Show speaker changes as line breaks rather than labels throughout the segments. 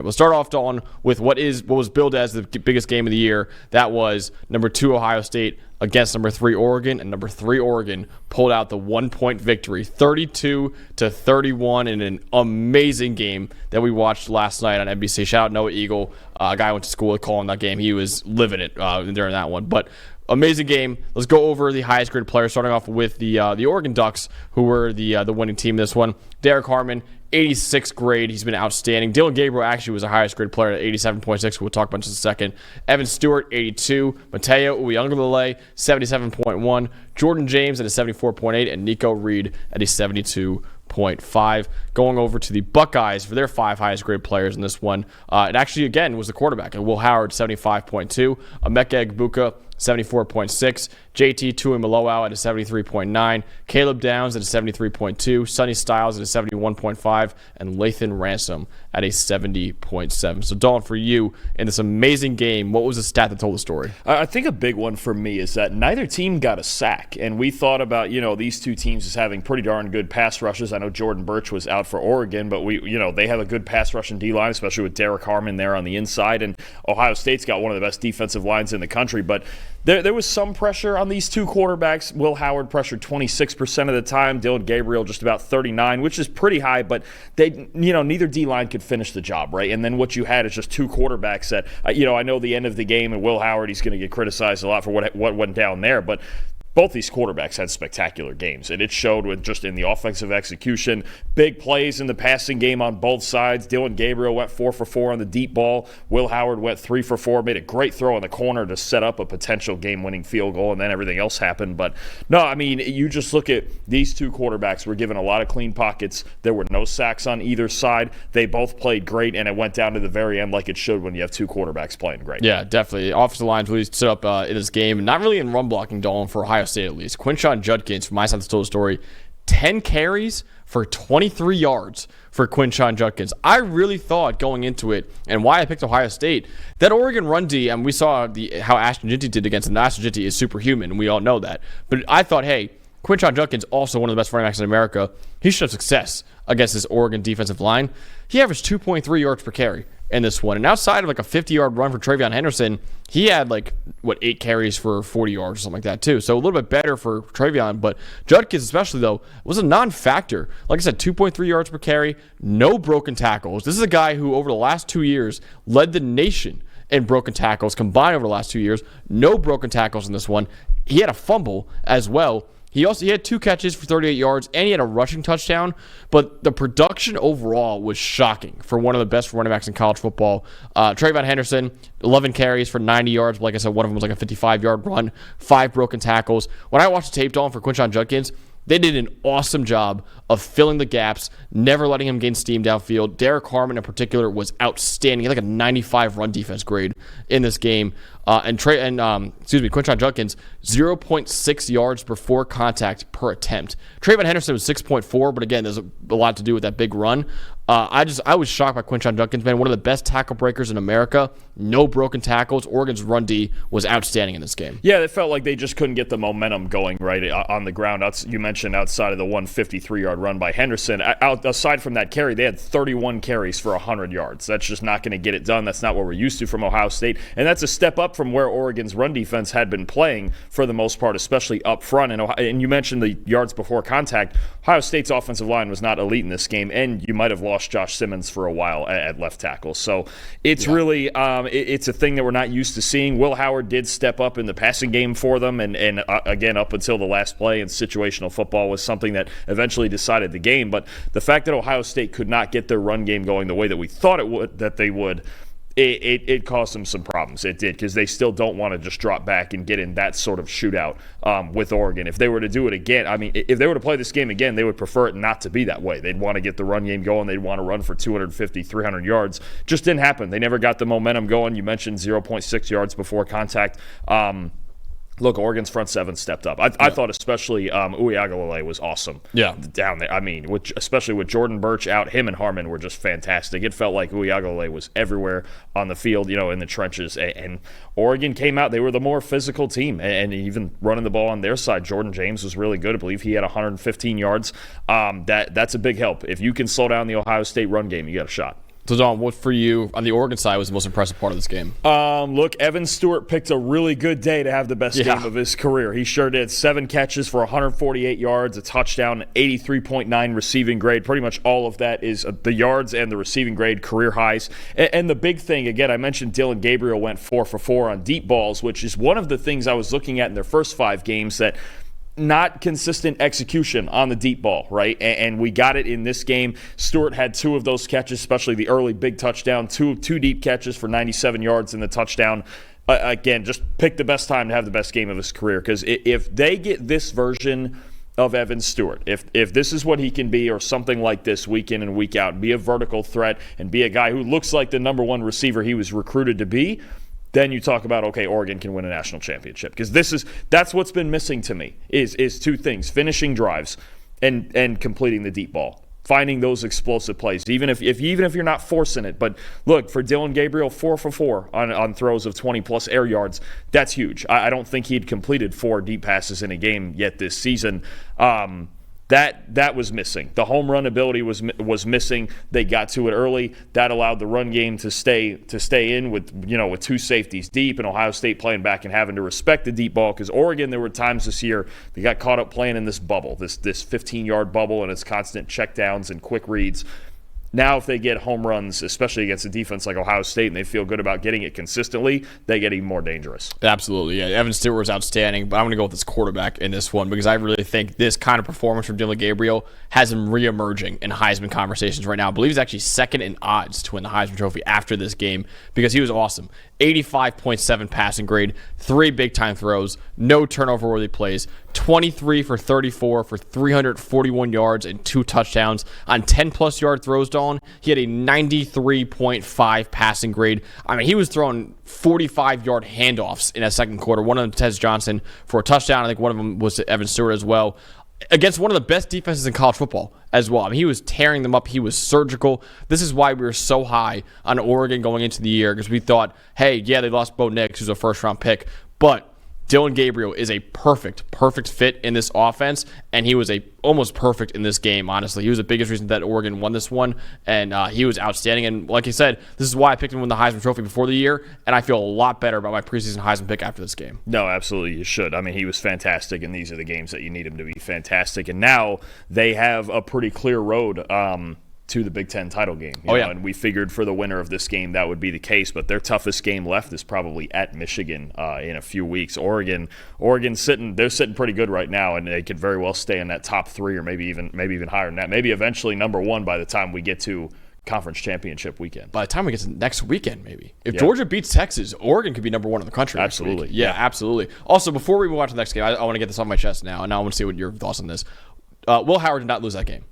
We'll start off, Dalton, with what was billed as the biggest game of the year. That was number 2 Ohio State against number 3 Oregon, and number 3 Oregon pulled out the 1-point victory, 32-31, in an amazing game that we watched last night on NBC. Shout out Noah Eagle, a guy I went to school with calling that game. He was living it during that one, but amazing game. Let's go over the highest graded players, starting off with the Oregon Ducks, who were the winning team this one. Derek Harmon, 86th grade. He's been outstanding. Dillon Gabriel actually was the highest grade player at 87.6. We'll talk about in just a second. Evan Stewart, 82. Mateo Uiagalelei, 77.1. Jordan James at a 74.8. And Nico Reed at a 72.5. Going over to the Buckeyes for their 5 highest grade players in this one. It actually, again, was the quarterback. Will Howard, 75.2. Emeka Egbuka, 74.6. JT Tuimoloau at a 73.9. Caleb Downs at a 73.2. Sonny Styles at a 71.5. And Lathan Ransom at a 70.7. So, Dalton, for you, in this amazing game, what was the stat that told the story?
I think a big one for me is that neither team got a sack. And we thought about, these two teams as having pretty darn good pass rushes. I know Jordan Birch was out for Oregon, but they have a good pass rush and D-line, especially with Derek Harmon there on the inside. And Ohio State's got one of the best defensive lines in the country. But there was some pressure on these two quarterbacks. Will Howard pressured 26% of the time. Dillon Gabriel just about 39%, which is pretty high, but neither D-line could finish the job, right? And then what you had is just two quarterbacks that, I know the end of the game, and Will Howard, he's going to get criticized a lot for what went down there, but both these quarterbacks had spectacular games, and it showed with just in the offensive execution. Big plays in the passing game on both sides. Dillon Gabriel went 4 for 4 on the deep ball. Will Howard went 3 for 4, made a great throw in the corner to set up a potential game-winning field goal, and then everything else happened. But no, you just look at these two quarterbacks were given a lot of clean pockets. There were no sacks on either side. They both played great, and it went down to the very end like it should when you have two quarterbacks playing great.
Yeah, definitely. The offensive lines really stood up in this game, not really in run blocking, Dalton, for Ohio State at least. Quinshon Judkins, from my side, told the story, 10 carries for 23 yards for Quinshon Judkins. I really thought going into it, and why I picked Ohio State, that Oregon run D, and we saw how Ashton Jeanty did against them. Ashton Jeanty is superhuman, and we all know that. But I thought, hey, Quinshon Judkins, also one of the best running backs in America, he should have success against this Oregon defensive line. He averaged 2.3 yards per carry in this one. And outside of a 50-yard run for TreVeyon Henderson, he had 8 carries for 40 yards or something like that too. So a little bit better for TreVeyon, but Judkins especially, though, was a non-factor. Like I said, 2.3 yards per carry, no broken tackles. This is a guy who over the last 2 years led the nation in broken tackles combined over the last 2 years. No broken tackles in this one. He had a fumble as well. He had 2 catches for 38 yards, and he had a rushing touchdown. But the production overall was shocking for one of the best running backs in college football. TreVeyon Henderson, 11 carries for 90 yards. But like I said, one of them was like a 55-yard run, 5 broken tackles. When I watched the tape, Dalton, for Quinshon Judkins, they did an awesome job of filling the gaps, never letting him gain steam downfield. Derek Harmon, in particular, was outstanding. He had like a 95 run defense grade in this game. Quinshon Judkins, 0.6 yards before contact per attempt. TreVeyon Henderson was 6.4, but again, there's a lot to do with that big run. I was shocked by Quinshon Judkins, man. One of the best tackle breakers in America. No broken tackles. Oregon's run D was outstanding in this game.
Yeah, it felt like they just couldn't get the momentum going right on the ground. You mentioned outside of the 153-yard run by Henderson. Aside from that carry, they had 31 carries for 100 yards. That's just not going to get it done. That's not what we're used to from Ohio State. And that's a step up from where Oregon's run defense had been playing for the most part, especially up front. And you mentioned the yards before contact. Ohio State's offensive line was not elite in this game, and you might have lost Josh Simmons for a while at left tackle. So it's really it's a thing that we're not used to seeing. Will Howard did step up in the passing game for them, and again, up until the last play, and situational football was something that eventually decided the game. But the fact that Ohio State could not get their run game going the way that we thought they would, it caused them some problems. It did, because they still don't want to just drop back and get in that sort of shootout with Oregon. If they were to do it again, if they were to play this game again, they would prefer it not to be that way. They'd want to get the run game going. They'd want to run for 250, 300 yards. Just didn't happen. They never got the momentum going. You mentioned 0.6 yards before contact. Look, Oregon's front seven stepped up. I thought especially Uiagalelei was awesome down there. Especially with Jordan Birch out, him and Harmon were just fantastic. It felt like Uiagalelei was everywhere on the field, in the trenches. And Oregon came out. They were the more physical team. And even running the ball on their side, Jordan James was really good. I believe he had 115 yards. That's a big help. If you can slow down the Ohio State run game, you got a shot.
So, Don, what for you on the Oregon side was the most impressive part of this game?
Look, Evan Stewart picked a really good day to have the best game of his career. He sure did. 7 catches for 148 yards, a touchdown, 83.9 receiving grade. Pretty much all of that is the yards and the receiving grade, career highs. And the big thing, again, I mentioned Dillon Gabriel went 4 for 4 on deep balls, which is one of the things I was looking at in their first 5 games that not consistent execution on the deep ball, right? And we got it in this game. Stewart had 2 of those catches, especially the early big touchdown, two deep catches for 97 yards in the touchdown. Again, just pick the best time to have the best game of his career, because if they get this version of Evan Stewart, if this is what he can be, or something like this week in and week out, be a vertical threat and be a guy who looks like the number 1 receiver he was recruited to be, then you talk about, okay, Oregon can win a national championship. Because that's what's been missing to me is 2 things: finishing drives and completing the deep ball, finding those explosive plays, even if you're not forcing it. But look, for Dillon Gabriel, 4 for 4 on throws of 20+ air yards, that's huge. I don't think he'd completed 4 deep passes in a game yet this season. That was missing. The home run ability was missing. They got to it early. That allowed the run game to stay in with 2 safeties deep, and Ohio State playing back and having to respect the deep ball, because Oregon, there were times this year they got caught up playing in this bubble, this 15-yard bubble, and its constant checkdowns and quick reads. Now, if they get home runs, especially against a defense like Ohio State, and they feel good about getting it consistently, they get even more dangerous.
Absolutely, yeah. Evan Stewart was outstanding, but I'm going to go with this quarterback in this one, because I really think this kind of performance from Dillon Gabriel has him reemerging in Heisman conversations right now. I believe he's actually second in odds to win the Heisman Trophy after this game, because he was awesome. 85.7 passing grade, 3 big-time throws, no turnover-worthy plays, 23 for 34 for 341 yards and 2 touchdowns on 10+ yard throws. Dawn, he had a 93.5 passing grade. I mean, he was throwing 45-yard handoffs in that second quarter. One of them to Tez Johnson for a touchdown. I think one of them was to Evan Stewart as well, against one of the best defenses in college football as well. I mean, he was tearing them up. He was surgical. This is why we were so high on Oregon going into the year, because we thought, hey, yeah, they lost Bo Nix, who's a first-round pick, but Dillon Gabriel is a perfect fit in this offense, and he was almost perfect in this game, honestly. He was the biggest reason that Oregon won this one, and he was outstanding. And like I said, this is why I picked him to win the Heisman Trophy before the year, and I feel a lot better about my preseason Heisman pick after this game.
No, absolutely, you should. I mean, he was fantastic, and these are the games that you need him to be fantastic. And now they have a pretty clear road to the Big Ten title game. You know? And we figured for the winner of this game that would be the case, but their toughest game left is probably at Michigan in a few weeks. Oregon's sitting pretty good right now, and they could very well stay in that top 3, or maybe even higher than that. Maybe eventually number 1 by the time we get to conference championship weekend.
By the time we get to next weekend, maybe. If Georgia beats Texas, Oregon could be number 1 in the country.
Absolutely.
Yeah, absolutely. Also, before we move on to the next game, I want to get this off my chest now, and I want to see what your thoughts on this. Will Howard did not lose that game.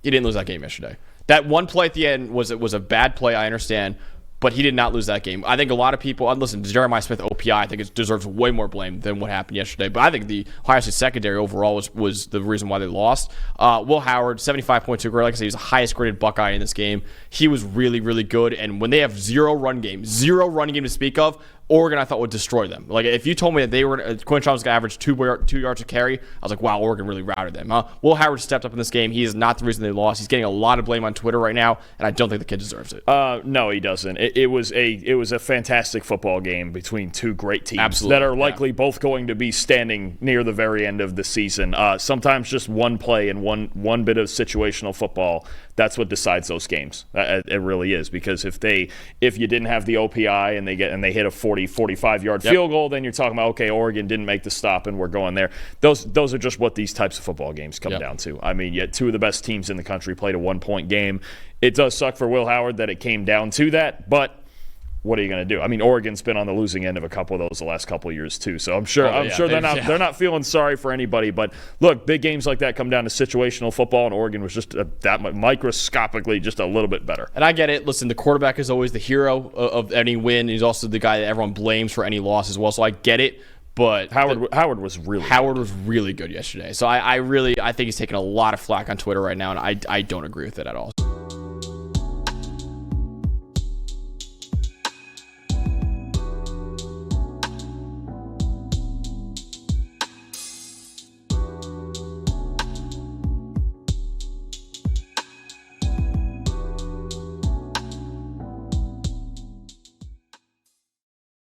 He didn't lose that game yesterday. That one play at the end was a bad play, I understand, but he did not lose that game. I think a lot of people, listen, Jeremiah Smith OPI, I think it deserves way more blame than what happened yesterday. But I think the Ohio State secondary overall was the reason why they lost. Will Howard, 75.2 grade. Like I said, he was the highest graded Buckeye in this game. He was really, really good. And when they have zero run game to speak of, Oregon, I thought, would destroy them. Like, if you told me that Quinshon was going to average 2 yards a carry, I was like, wow, Oregon really routed them. Will Howard stepped up in this game. He is not the reason they lost. He's getting a lot of blame on Twitter right now, and I don't think the kid deserves it.
No, he doesn't. It was a fantastic football game between 2 great teams that are likely both going to be standing near the very end of the season. Sometimes just one play and one bit of situational football, that's what decides those games. It really is, because if you didn't have the OPI and they hit a 45-yard field goal, then you're talking about, okay, Oregon didn't make the stop and we're going there. Those are just what these types of football games come down to. I mean, yet 2 of the best teams in the country played a 1-point game. It does suck for Will Howard that it came down to that, but what are you going to do? I mean, Oregon's been on the losing end of a couple of those the last couple of years too. So I'm sure they're not feeling sorry for anybody. But look, big games like that come down to situational football, and Oregon was just that microscopically just a little bit better.
And I get it. Listen, the quarterback is always the hero of any win. He's also the guy that everyone blames for any loss as well. So I get it. But
Howard was really
good yesterday. So I think he's taking a lot of flack on Twitter right now, and I don't agree with it at all.